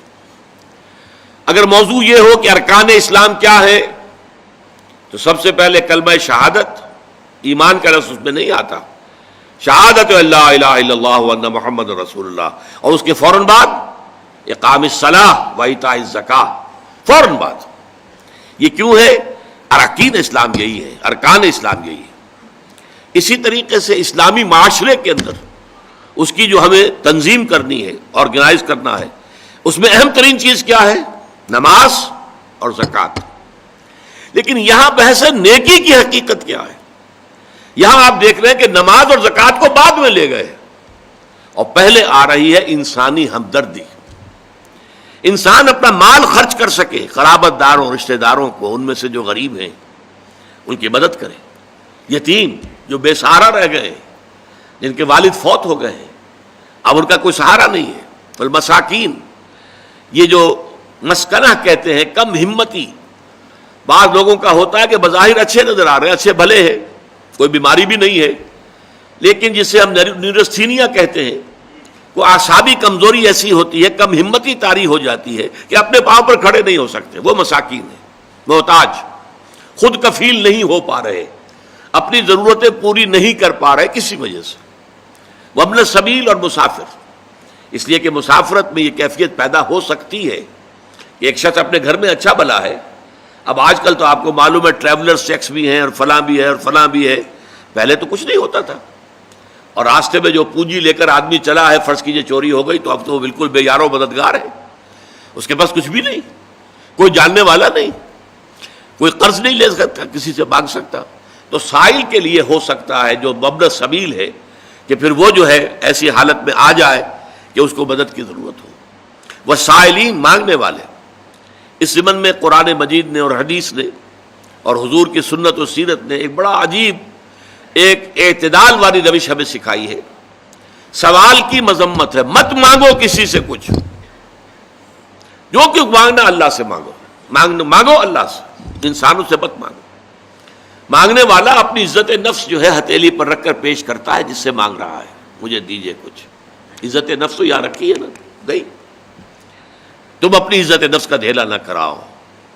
اگر موضوع یہ ہو کہ ارکان اسلام کیا ہے تو سب سے پہلے کلمہ شہادت، ایمان کا لفظ اس میں نہیں آتا، شہادت اللہ الہ الا اللہ وان محمد رسول اللہ، اور اس کے فوراً بعد اقام الصلاۃ و ایتاء الزکاۃ، فوراً بعد۔ یہ کیوں ہے؟ اراکین اسلام یہی ہے، ارکان اسلام یہی ہے۔ اسی طریقے سے اسلامی معاشرے کے اندر اس کی جو ہمیں تنظیم کرنی ہے، آرگنائز کرنا ہے، اس میں اہم ترین چیز کیا ہے؟ نماز اور زکوٰۃ۔ لیکن یہاں بحث ہے نیکی کی حقیقت کیا ہے۔ یہاں آپ دیکھ رہے ہیں کہ نماز اور زکوٰۃ کو بعد میں لے گئے اور پہلے آ رہی ہے انسانی ہمدردی۔ انسان اپنا مال خرچ کر سکے، قرابت داروں، رشتہ داروں کو، ان میں سے جو غریب ہیں ان کی مدد کرے، یتیم جو بے سہارا رہ گئے ہیں، جن کے والد فوت ہو گئے ہیں، اب ان کا کوئی سہارا نہیں ہے، والمساکین، یہ جو مسکنہ کہتے ہیں، کم ہمتی، بعض لوگوں کا ہوتا ہے کہ بظاہر اچھے نظر آ رہے ہیں، اچھے بھلے ہیں، کوئی بیماری بھی نہیں ہے، لیکن جسے ہم نیورستھینیا کہتے ہیں، وہ اعصابی کمزوری ایسی ہوتی ہے، کم ہمتی طاری ہو جاتی ہے کہ اپنے پاؤں پر کھڑے نہیں ہو سکتے، وہ مساکین ہیں، محتاج، خود کفیل نہیں ہو پا رہے، اپنی ضرورتیں پوری نہیں کر پا رہے کسی وجہ سے، وابن السبیل اور مسافر۔ اس لیے کہ مسافرت میں یہ کیفیت پیدا ہو سکتی ہے کہ ایک شخص اپنے گھر میں اچھا بھلا ہے، اب آج کل تو آپ کو معلوم ہے ٹریولرز ٹیکس بھی ہیں اور فلاں بھی ہے اور فلاں بھی ہے، پہلے تو کچھ نہیں ہوتا تھا، اور راستے میں جو پونجی لے کر آدمی چلا ہے، فرض کیجئے چوری ہو گئی تو اب تو وہ بالکل بے یار و مددگار ہے، اس کے پاس کچھ بھی نہیں، کوئی جاننے والا نہیں، کوئی قرض نہیں لے سکتا، کسی سے مانگ سکتا، تو سائل کے لیے ہو سکتا ہے جو مبن السبیل ہے کہ پھر وہ جو ہے ایسی حالت میں آ جائے کہ اس کو مدد کی ضرورت ہو، وہ سائلین، مانگنے والے۔ اس ضمن میں قرآن مجید نے اور حدیث نے اور حضور کی سنت و سیرت نے ایک بڑا عجیب ایک اعتدال والی روش ہمیں سکھائی ہے۔ سوال کی مذمت ہے، مت مانگو کسی سے کچھ، جو کچھ مانگنا اللہ سے مانگو، مانگو اللہ سے، انسانوں سے مت مانگو۔ مانگنے والا اپنی عزت نفس جو ہے ہتھیلی پر رکھ کر پیش کرتا ہے جس سے مانگ رہا ہے، مجھے دیجئے کچھ، عزت نفس تو یہاں رکھی ہے نا، گئی، تم اپنی عزت نفس کا دھیلا نہ کراؤ،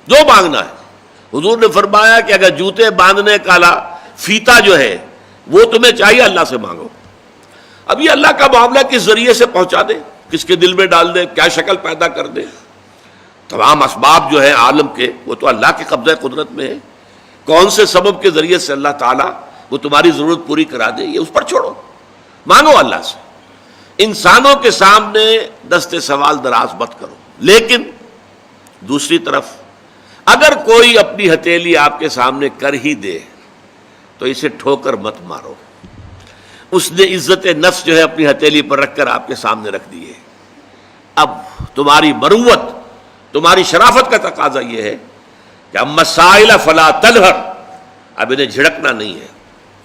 جو مانگنا ہے۔ حضور نے فرمایا کہ اگر جوتے باندھنے کا فیتا جو ہے وہ تمہیں چاہیے، اللہ سے مانگو۔ اب یہ اللہ کا معاملہ کس ذریعے سے پہنچا دے، کس کے دل میں ڈال دے، کیا شکل پیدا کر دے، تمام اسباب جو ہے عالم کے وہ تو اللہ کے قبضہ قدرت میں ہے، کون سے سبب کے ذریعے سے اللہ تعالیٰ وہ تمہاری ضرورت پوری کرا دے، یہ اس پر چھوڑو، مانگو اللہ سے، انسانوں کے سامنے دست سوال دراز مت کرو۔ لیکن دوسری طرف اگر کوئی اپنی ہتھیلی آپ کے سامنے کر ہی دے تو اسے ٹھوکر مت مارو، اس نے عزت نفس جو ہے اپنی ہتھیلی پر رکھ کر آپ کے سامنے رکھ دی ہے۔ اب تمہاری مروت، تمہاری شرافت کا تقاضا یہ ہے کہ اما السائل فلا تنہر، اب انہیں جھڑکنا نہیں ہے،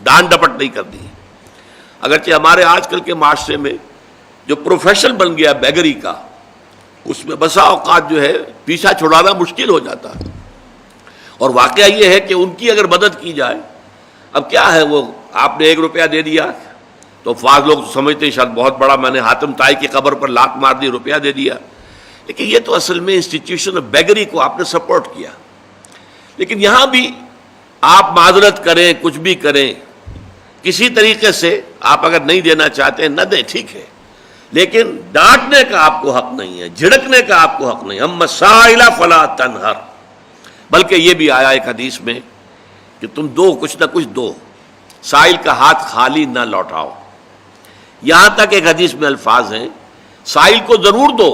ڈانٹ ڈپٹ نہیں کرنی ہے۔ اگرچہ ہمارے آج کل کے معاشرے میں جو پروفیشن بن گیا بیگری کا، اس میں بسا اوقات جو ہے پیچھا چھڑانا مشکل ہو جاتا ہے، اور واقعہ یہ ہے کہ ان کی اگر مدد کی جائے، اب کیا ہے، وہ آپ نے 1 روپیہ دے دیا تو بعض لوگ سمجھتے ہیں شاید بہت بڑا، میں نے حاتم طائی کی قبر پر لات مار دی، روپیہ دے دیا، لیکن یہ تو اصل میں انسٹیٹیوشن آف بیگری کو آپ نے سپورٹ کیا۔ لیکن یہاں بھی آپ معذرت کریں، کچھ بھی کریں، کسی طریقے سے آپ اگر نہیں دینا چاہتے ہیں نہ دیں، ٹھیک ہے، لیکن ڈانٹنے کا آپ کو حق نہیں ہے، جھڑکنے کا آپ کو حق نہیں۔ اما السائل فلا تنہر، بلکہ یہ بھی آیا ایک حدیث میں کہ تم دو، کچھ نہ کچھ دو، سائل کا ہاتھ خالی نہ لوٹاؤ۔ یہاں تک ایک حدیث میں الفاظ ہیں سائل کو ضرور دو،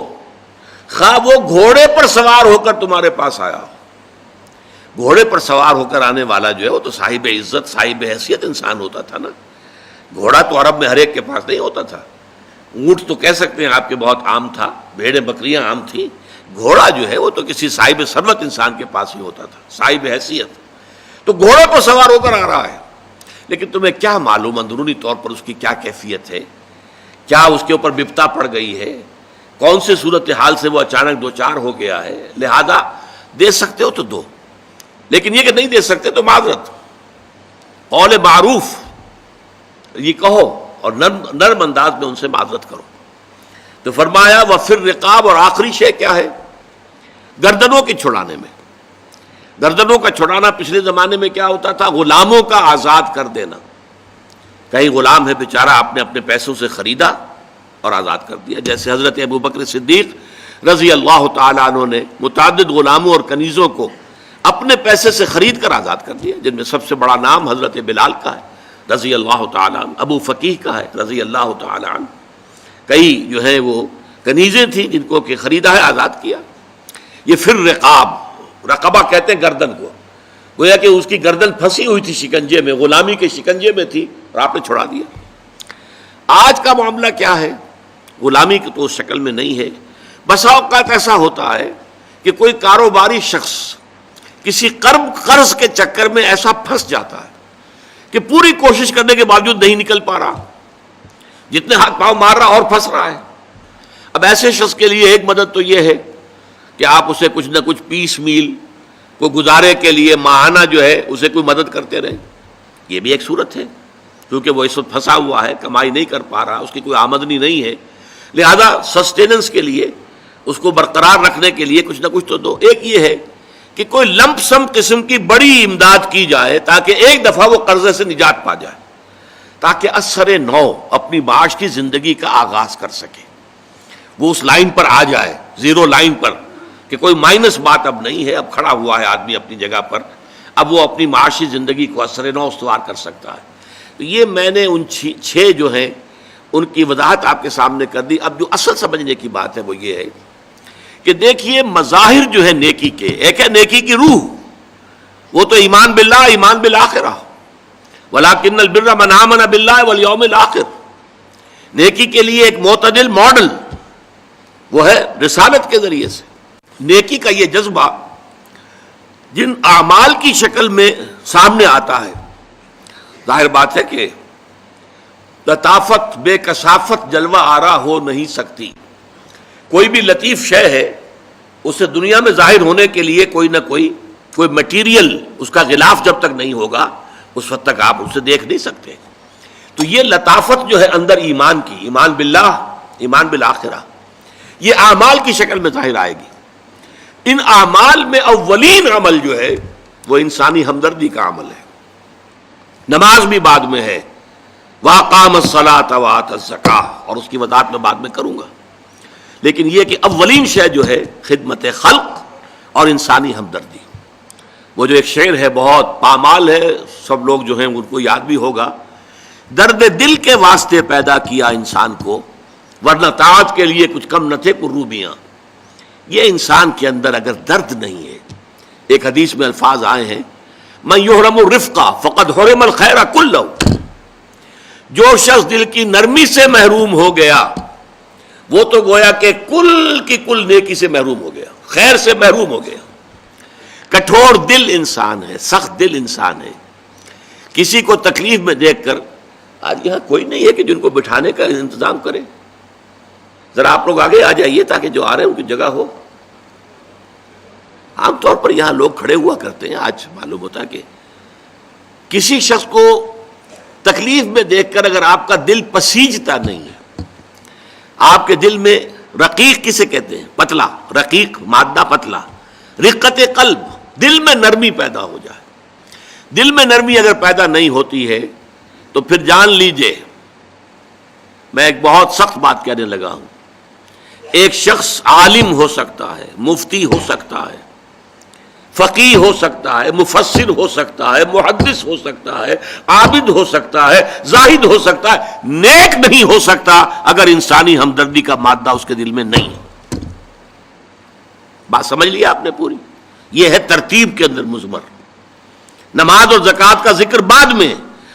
خواہ وہ گھوڑے پر سوار ہو کر تمہارے پاس آیا ہو۔ گھوڑے پر سوار ہو کر آنے والا جو ہے وہ تو صاحب عزت، صاحب حیثیت انسان ہوتا تھا نا، گھوڑا تو عرب میں ہر ایک کے پاس نہیں ہوتا تھا، اونٹ تو کہہ سکتے ہیں آپ کے بہت عام تھا، بھیڑیں بکریاں عام تھیں، گھوڑا جو ہے وہ تو کسی صاحب ثروت انسان کے پاس ہی ہوتا تھا، صاحب حیثیت۔ تو گھوڑے پر سوار ہو کر آ رہا ہے، لیکن تمہیں کیا معلوم اندرونی طور پر اس کی کیا کیفیت ہے، کیا اس کے اوپر بپتا پڑ گئی ہے، کون سے صورتحال سے وہ اچانک دوچار ہو گیا ہے، لہذا دے سکتے ہو تو دو، لیکن یہ کہ نہیں دے سکتے تو معذرت، قول معروف یہ کہو اور نرم انداز میں ان سے معذرت کرو۔ تو فرمایا وفر رقاب، اور آخری شے کیا ہے، گردنوں کے چھڑانے میں۔ گردنوں کا چھڑانا پچھلے زمانے میں کیا ہوتا تھا، غلاموں کا آزاد کر دینا، کہیں غلام ہے بیچارہ آپ نے اپنے پیسوں سے خریدا اور آزاد کر دیا، جیسے حضرت ابوبکر صدیق رضی اللہ تعالیٰ عنہ نے متعدد غلاموں اور کنیزوں کو اپنے پیسے سے خرید کر آزاد کر دیا، جن میں سب سے بڑا نام حضرت بلال کا ہے رضی اللہ تعالیٰ عنہ، ابو فقیہ کا ہے رضی اللہ تعالیٰ عنہ، کئی جو ہیں وہ کنیزیں تھیں جن کو کہ خریدا ہے، آزاد کیا۔ یہ پھر رقاب، رقبہ کہتے ہیں گردن کو، گویا کہ اس کی گردن پھنسی ہوئی تھی شکنجے میں، غلامی کے شکنجے میں تھی اور آپ نے چھڑا دیا۔ آج کا معاملہ کیا ہے؟ غلامی کی تو اس شکل میں نہیں ہے، بسا اوقات ایسا ہوتا ہے کہ کوئی کاروباری شخص کسی قرض کے چکر میں ایسا پھنس جاتا ہے کہ پوری کوشش کرنے کے باوجود نہیں نکل پا رہا، جتنے ہاتھ پاؤں مار رہا اور پھنس رہا ہے۔ اب ایسے شخص کے لیے ایک مدد تو یہ ہے کہ آپ اسے کچھ نہ کچھ پیس میل کو گزارے کے لیے ماہانہ جو ہے اسے کوئی مدد کرتے رہے، یہ بھی ایک صورت ہے، کیونکہ وہ اس وقت پھنسا ہوا ہے، کمائی نہیں کر پا رہا، اس کی کوئی آمدنی نہیں ہے، لہذا سسٹیننس کے لیے، اس کو برقرار رکھنے کے لیے کچھ نہ کچھ تو دو۔ ایک یہ ہے کہ کوئی لمپ سم قسم کی بڑی امداد کی جائے تاکہ ایک دفعہ وہ قرضے سے نجات پا جائے، تاکہ اثر نو اپنی معاش کی زندگی کا آغاز کر سکے، وہ اس لائن پر آ جائے، زیرو لائن پر، کہ کوئی مائنس بات اب نہیں ہے، اب کھڑا ہوا ہے آدمی اپنی جگہ پر، اب وہ اپنی معاشی زندگی کو اثر نو استوار کر سکتا ہے۔ تو یہ میں نے ان چھ جو ہیں ان کی وضاحت آپ کے سامنے کر دی۔ اب جو اصل سمجھنے کی بات ہے وہ یہ ہے کہ دیکھیے مظاہر جو ہے نیکی کے، ایک ہے نیکی کی روح، وہ تو ایمان باللہ، ایمان بالآخرہ، وَلَٰكِنَّ الْبِرَّ مَنْ آمَنَ بِاللَّهِ وَالْيَوْمِ الْآخِرِ، نیکی کے لیے ایک معتدل ماڈل وہ ہے رسالت کے ذریعے سے۔ نیکی کا یہ جذبہ جن اعمال کی شکل میں سامنے آتا ہے، ظاہر بات ہے کہ لطافت بے کثافت جلوہ آرا ہو نہیں سکتی۔ کوئی بھی لطیف شے ہے، اسے دنیا میں ظاہر ہونے کے لیے کوئی نہ کوئی مٹیریل، اس کا غلاف جب تک نہیں ہوگا اس وقت تک آپ اسے دیکھ نہیں سکتے۔ تو یہ لطافت جو ہے اندر ایمان کی، ایمان باللہ، ایمان بالآخرہ، یہ اعمال کی شکل میں ظاہر آئے گی۔ ان اعمال میں اولین عمل جو ہے وہ انسانی ہمدردی کا عمل ہے۔ نماز بھی بعد میں ہے، وَأَقَامَ الصَّلَاةَ وَآتَى الزَّكَاةَ، اور اس کی وضاحت میں بعد میں کروں گا، لیکن یہ کہ اولین شے جو ہے خدمت خلق اور انسانی ہمدردی۔ وہ جو ایک شعر ہے بہت پامال ہے، سب لوگ جو ہیں ان کو یاد بھی ہوگا، درد دل کے واسطے پیدا کیا انسان کو، ورنہ طاعت کے لیے کچھ کم نہ تھے قروبیاں۔ یہ انسان کے اندر اگر درد نہیں ہے، ایک حدیث میں الفاظ آئے ہیں، من یحرم الرفق فقد حرم الخیر کلہ، جو شخص دل کی نرمی سے محروم ہو گیا وہ تو گویا کہ کل کی کل نیکی سے محروم ہو گیا، خیر سے محروم ہو گیا۔ کٹھور دل انسان ہے، سخت دل انسان ہے، کسی کو تکلیف میں دیکھ کر، آج یہاں کوئی نہیں ہے کہ جن کو بٹھانے کا انتظام کرے، ذرا آپ لوگ آگے آ جائیے تاکہ جو آ رہے ہیں ان کی جگہ ہو۔ عام طور پر یہاں لوگ کھڑے ہوا کرتے ہیں، آج معلوم ہوتا ہے کہ کسی شخص کو تکلیف میں دیکھ کر اگر آپ کا دل پسیجتا نہیں ہے، آپ کے دل میں رقیق کسے کہتے ہیں؟ پتلا، رقیق مادہ پتلا، رقت قلب، دل میں نرمی پیدا ہو جائے۔ دل میں نرمی اگر پیدا نہیں ہوتی ہے تو پھر جان لیجئے، میں ایک بہت سخت بات کہنے لگا ہوں، ایک شخص عالم ہو سکتا ہے، مفتی ہو سکتا ہے، فقیہ ہو سکتا ہے، مفسر ہو سکتا ہے، محدث ہو سکتا ہے، عابد ہو سکتا ہے، زاہد ہو سکتا ہے، نیک نہیں ہو سکتا اگر انسانی ہمدردی کا مادہ اس کے دل میں نہیں ہے۔ بات سمجھ لیا آپ نے پوری؟ یہ ہے ترتیب کے اندر مضمر۔ نماز اور زکوٰۃ کا ذکر بعد میں،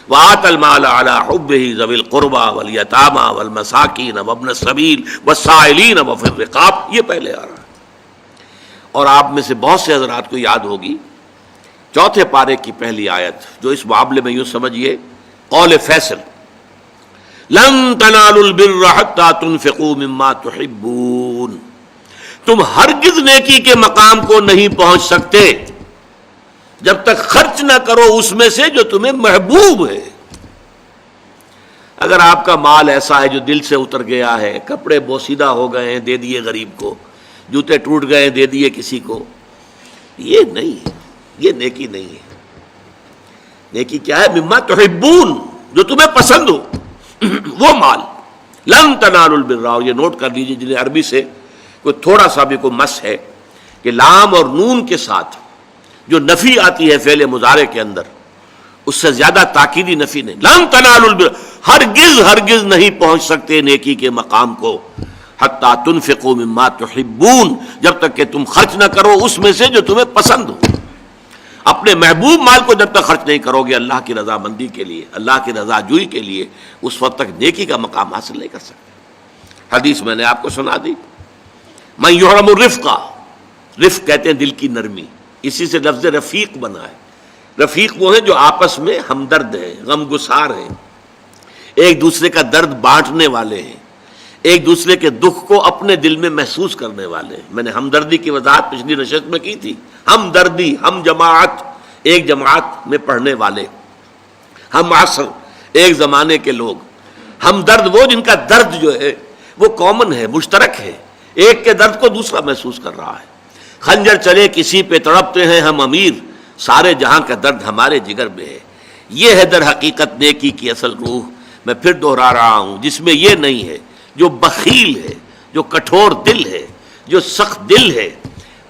وَآتَى الْمَالَ عَلَىٰ حُبِّهِ ذَوِي الْقُرْبَىٰ وَالْيَتَامَىٰ وَالْمَسَاكِينَ وَابْنَ السَّبِيلِ وَالسَّائِلِينَ وَفِي الرِّقَابِ، یہ پہلے آ رہا ہے۔ اور آپ میں سے بہت سے حضرات کو یاد ہوگی چوتھے پارے کی پہلی آیت، جو اس معاملے میں یوں سمجھیے قول فیصل، لَن تَنَالُوا الْبِرَّ حَتَّىٰ تُنفِقُوا مِمَّا تُحِبُّونَ، تم ہرگز نیکی کے مقام کو نہیں پہنچ سکتے جب تک خرچ نہ کرو اس میں سے جو تمہیں محبوب ہے۔ اگر آپ کا مال ایسا ہے جو دل سے اتر گیا ہے، کپڑے بوسیدہ ہو گئے ہیں دے دیے غریب کو، جوتے ٹوٹ گئے دے دیے کسی کو، یہ نہیں ہے، یہ نیکی نہیں ہے۔ نیکی کیا ہے؟ مما تحبون، جو تمہیں پسند ہو وہ مال۔ لن تنالوا البر، اور یہ نوٹ کر لیجیے جنہیں عربی سے کوئی تھوڑا سا بھی کوئی مس ہے کہ لام اور نون کے ساتھ جو نفی آتی ہے فعل مضارع کے اندر، اس سے زیادہ تاکیدی نفی نہیں. لن تنالوا البر، ہرگز نہیں پہنچ سکتے نیکی کے مقام کو، حتی تنفقوا مما تحبون، جب تک کہ تم خرچ نہ کرو اس میں سے جو تمہیں پسند ہو. اپنے محبوب مال کو جب تک خرچ نہیں کرو گے اللہ کی رضامندی کے لیے، اللہ کی رضا جوئی کے لیے، اس وقت تک نیکی کا مقام حاصل نہیں کر سکتے. حدیث میں نے آپ کو سنا دی. من یحرم الرفق، رفق کہتے ہیں دل کی نرمی، اسی سے لفظ رفیق بنا ہے. رفیق وہ ہیں جو آپس میں ہمدرد ہیں، غم گسار ہیں، ایک دوسرے کا درد بانٹنے والے ہیں، ایک دوسرے کے دکھ کو اپنے دل میں محسوس کرنے والے ہیں. میں نے ہمدردی کی وضاحت پچھلی نشست میں کی تھی. ہمدردی، ہم جماعت، ایک جماعت میں پڑھنے والے، ہم عصر، ایک زمانے کے لوگ. ہمدرد وہ جن کا درد جو ہے وہ کامن ہے، مشترک ہے، ایک کے درد کو دوسرا محسوس کر رہا ہے. خنجر چلے کسی پہ تڑپتے ہیں ہم امیر، سارے جہاں کا درد ہمارے جگر میں ہے. یہ ہے در حقیقت نیکی کی اصل روح. میں پھر دوہرا رہا ہوں، جس میں یہ نہیں ہے. جو بخیل ہے، جو کٹھور دل ہے، جو سخت دل ہے،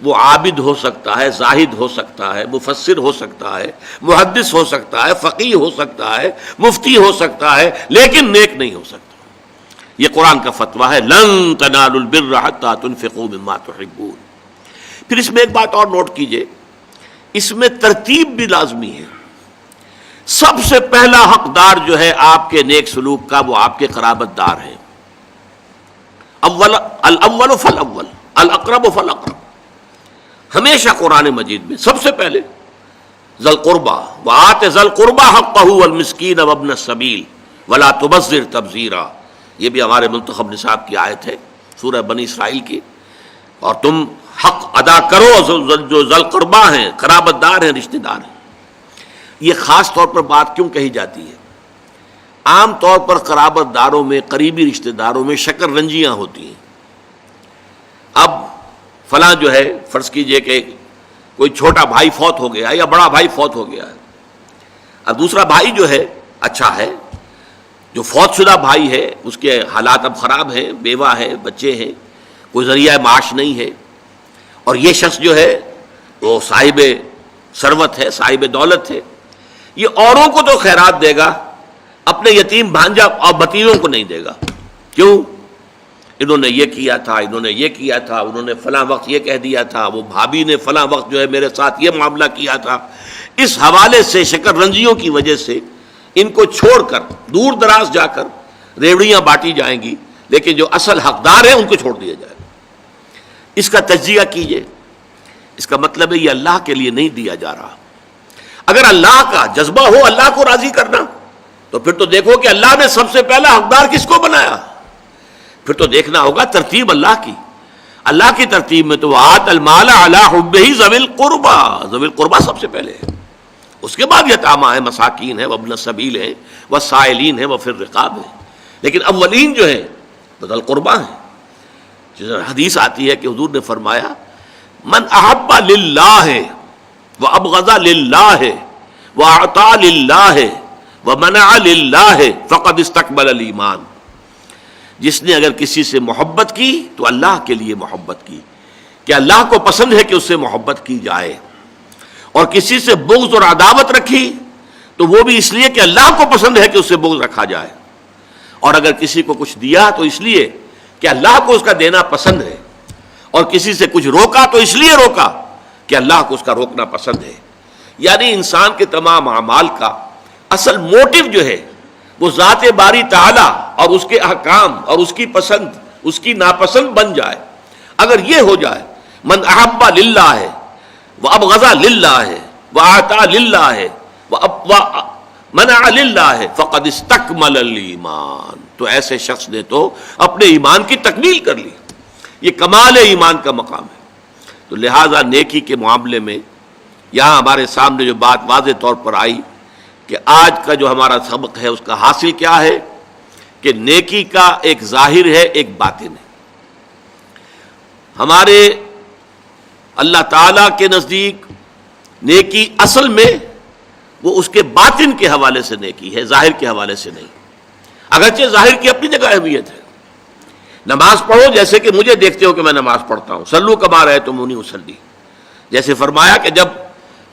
وہ عابد ہو سکتا ہے، زاہد ہو سکتا ہے، مفسر ہو سکتا ہے، محدث ہو سکتا ہے، فقیہ ہو سکتا ہے، مفتی ہو سکتا ہے، لیکن نیک نہیں ہو سکتا. یہ قرآن کا فتویٰ ہے، لن تنالوا البر حتی تنفقوا مما تحبون. پھر اس میں ایک بات اور نوٹ کیجئے، اس میں ترتیب بھی لازمی ہے. سب سے پہلا حقدار جو ہے آپ کے نیک سلوک کا وہ آپ کے قرابت دار ہیں. الاول فالاول، الاقرب فالاقرب. ہمیشہ قرآن مجید میں سب سے پہلے ذی القربى وآت ذی القربى حقہ والمسکین وابن السبیل ولا تبذر تبذیرا. یہ بھی ہمارے منتخب نصاب کی آیت ہے سورہ بنی اسرائیل کی. اور تم حق ادا کرو جو ذی القربى ہیں، قرابت دار ہیں، رشتہ دار ہیں. یہ خاص طور پر بات کیوں کہی جاتی ہے؟ عام طور پر قرابت داروں میں، قریبی رشتہ داروں میں شکر رنجیاں ہوتی ہیں. اب فلاں جو ہے، فرض کیجئے کہ کوئی چھوٹا بھائی فوت ہو گیا یا بڑا بھائی فوت ہو گیا ہے. اب دوسرا بھائی جو ہے اچھا ہے، جو فوت شدہ بھائی ہے اس کے حالات اب خراب ہیں، بیوہ ہے، بچے ہیں، کوئی ذریعہ معاش نہیں ہے. اور یہ شخص جو ہے وہ صاحب ثروت ہے، صاحب دولت ہے. یہ اوروں کو تو خیرات دے گا، اپنے یتیم بھانجا اور بتیوں کو نہیں دے گا. کیوں؟ انہوں نے یہ کیا تھا، انہوں نے یہ کیا تھا، انہوں نے فلاں وقت یہ کہہ دیا تھا، وہ بھابھی نے فلاں وقت جو ہے میرے ساتھ یہ معاملہ کیا تھا. اس حوالے سے شکر رنجیوں کی وجہ سے ان کو چھوڑ کر دور دراز جا کر ریوڑیاں بانٹی جائیں گی، لیکن جو اصل حقدار ہیں ان کو چھوڑ دیا جائے گا. اس کا تجزیہ کیجئے. اس کا مطلب ہے یہ اللہ کے لیے نہیں دیا جا رہا. اگر اللہ کا جذبہ ہو اللہ کو راضی کرنا تو پھر تو دیکھو کہ اللہ نے سب سے پہلا حقدار کس کو بنایا. پھر تو دیکھنا ہوگا ترتیب اللہ کی. اللہ کی ترتیب میں تو آت المال علی حبہ ذوی القربى، ذوی القربى سب سے پہلے ہے. اس کے بعد یتامى ہیں، مساکین ہیں، وابن السبیل ہیں، والسائلین ہیں، وفی الرقاب ہیں. لیکن اولین جو ہیں تو ذوی القربى ہیں. جس حدیث آتی ہے کہ حضور نے فرمایا من احب للہ وابغض للہ واعطى للہ ومنع للہ فقد استقبل الایمان. جس نے اگر کسی سے محبت کی تو اللہ کے لیے محبت کی، کہ اللہ کو پسند ہے کہ اس سے محبت کی جائے. اور کسی سے بغض اور عداوت رکھی تو وہ بھی اس لیے کہ اللہ کو پسند ہے کہ اس سے بغض رکھا جائے. اور اگر کسی کو کچھ دیا تو اس لیے کہ اللہ کو اس کا دینا پسند ہے. اور کسی سے کچھ روکا تو اس لیے روکا کہ اللہ کو اس کا روکنا پسند ہے. یعنی انسان کے تمام اعمال کا اصل موٹو جو ہے وہ ذات باری تعالی اور اس کے احکام اور اس کی پسند، اس کی ناپسند بن جائے. اگر یہ ہو جائے من احب للہ ہے، وابغض للہ ہے، واعطى للہ ہے، ومنع للہ ہے، فقد استکمل الایمان. تو ایسے شخص نے تو اپنے ایمان کی تکمیل کر لی. یہ کمال ایمان کا مقام ہے. تو لہذا نیکی کے معاملے میں یہاں ہمارے سامنے جو بات واضح طور پر آئی کہ آج کا جو ہمارا سبق ہے اس کا حاصل کیا ہے کہ نیکی کا ایک ظاہر ہے، ایک باطن ہے. ہمارے اللہ تعالیٰ کے نزدیک نیکی اصل میں وہ اس کے باطن کے حوالے سے نیکی ہے، ظاہر کے حوالے سے نہیں. اگرچہ ظاہر کی اپنی جگہ اہمیت ہے. نماز پڑھو جیسے کہ مجھے دیکھتے ہو کہ میں نماز پڑھتا ہوں. صلو کما رأیتمونی اصلی. جیسے فرمایا کہ جب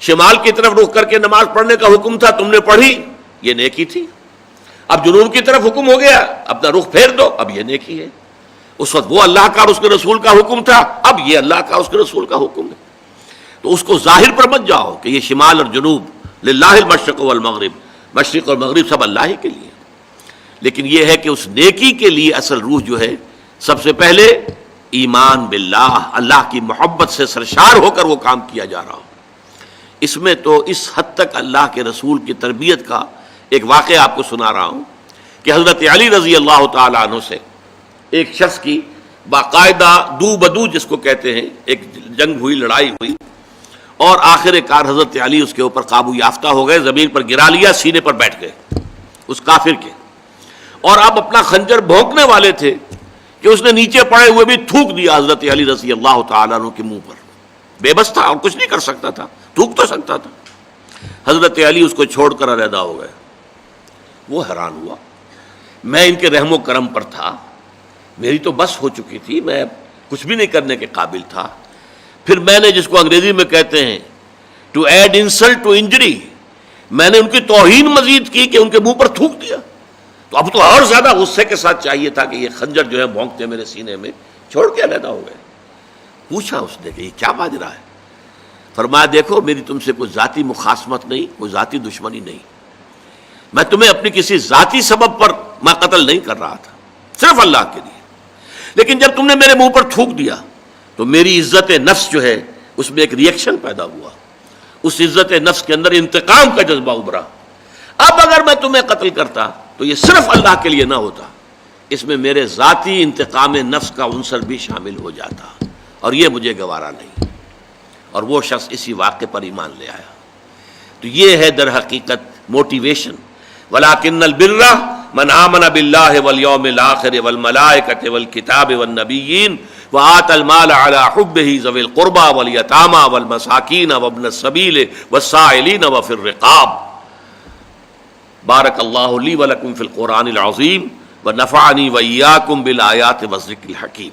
شمال کی طرف رخ کر کے نماز پڑھنے کا حکم تھا، تم نے پڑھی، یہ نیکی تھی۔ اب جنوب کی طرف حکم ہو گیا، اپنا رخ پھیر دو، اب یہ نیکی ہے۔ اس وقت وہ اللہ کا اور اس کے رسول کا حکم تھا، اب یہ اللہ کا اور اس کے رسول کا حکم ہے۔ تو اس کو ظاہر پر مت جاؤ کہ یہ شمال اور جنوب للہ المشرق والمغرب، مشرق اور مغرب سب اللہ ہی کے لیے، لیکن یہ ہے کہ اس نیکی کے لیے اصل روح جو ہے سب سے پہلے ایمان باللہ، اللہ کی محبت سے سرشار ہو کر وہ کام کیا جا رہا ہو۔ اس میں تو اس حد تک اللہ کے رسول کی تربیت کا ایک واقعہ آپ کو سنا رہا ہوں کہ حضرت علی رضی اللہ تعالیٰ عنہ سے ایک شخص کی باقاعدہ دو بدو جس کو کہتے ہیں ایک جنگ ہوئی، لڑائی ہوئی، اور آخر کار حضرت علی اس کے اوپر قابو یافتہ ہو گئے، زمین پر گرا لیا، سینے پر بیٹھ گئے اس کافر کے، اور اب اپنا خنجر بھونکنے والے تھے کہ اس نے نیچے پڑے ہوئے بھی تھوک دیا حضرت علی رضی اللہ تعالیٰ عنہ کے منہ پر۔ بے بس تھا اور کچھ نہیں کر سکتا تھا، تھوک تو سکتا تھا۔ حضرت علی اس کو چھوڑ کر علیحدہ ہو گئے۔ وہ حیران ہوا، میں ان کے رحم و کرم پر تھا، میری تو بس ہو چکی تھی، میں کچھ بھی نہیں کرنے کے قابل تھا، پھر میں نے جس کو انگریزی میں کہتے ہیں to add insult to injury, میں نے ان کی توہین مزید کی کہ ان کے منہ پر تھوک دیا، تو اب تو اور زیادہ غصے کے ساتھ چاہیے تھا کہ یہ خنجر جو ہے بھونکتے میرے سینے میں، چھوڑ کے علیحدہ ہو گئے۔ پوچھا اس نے کہ یہ کیا ماجرا ہے؟ فرمایا دیکھو میری تم سے کوئی ذاتی مخاصمت نہیں، کوئی ذاتی دشمنی نہیں، میں تمہیں اپنی کسی ذاتی سبب پر میں قتل نہیں کر رہا تھا، صرف اللہ کے لیے، لیکن جب تم نے میرے منہ پر تھوک دیا تو میری عزت نفس جو ہے اس میں ایک ری ایکشن پیدا ہوا، اس عزت نفس کے اندر انتقام کا جذبہ ابھرا۔ اب اگر میں تمہیں قتل کرتا تو یہ صرف اللہ کے لیے نہ ہوتا، اس میں میرے ذاتی انتقام نفس کا عنصر بھی شامل ہو جاتا، اور یہ مجھے گوارا نہیں۔ اور وہ شخص اسی واقعے پر ایمان لے آیا۔ تو یہ ہے در حقیقت موٹیویشن، وَلَٰكِنَّ الْبِرَّ مَنْ آمَنَ بِاللَّهِ وَالْيَوْمِ الْآخِرِ وَالْمَلَائِكَةِ وَالْكِتَابِ وَالنَّبِيِّينَ وَآتَى الْمَالَ عَلَىٰ حُبِّهِ ذَوِي الْقُرْبَىٰ وَالْيَتَامَىٰ وَالْمَسَاكِينَ وَابْنَ السَّبِيلِ وَالسَّائِلِينَ وَفِي الرِّقَابِ۔ بارک اللہ لی ولکم فی القرآن العظیم ونفعنی وإیاکم بالآیات والذکر الحکیم۔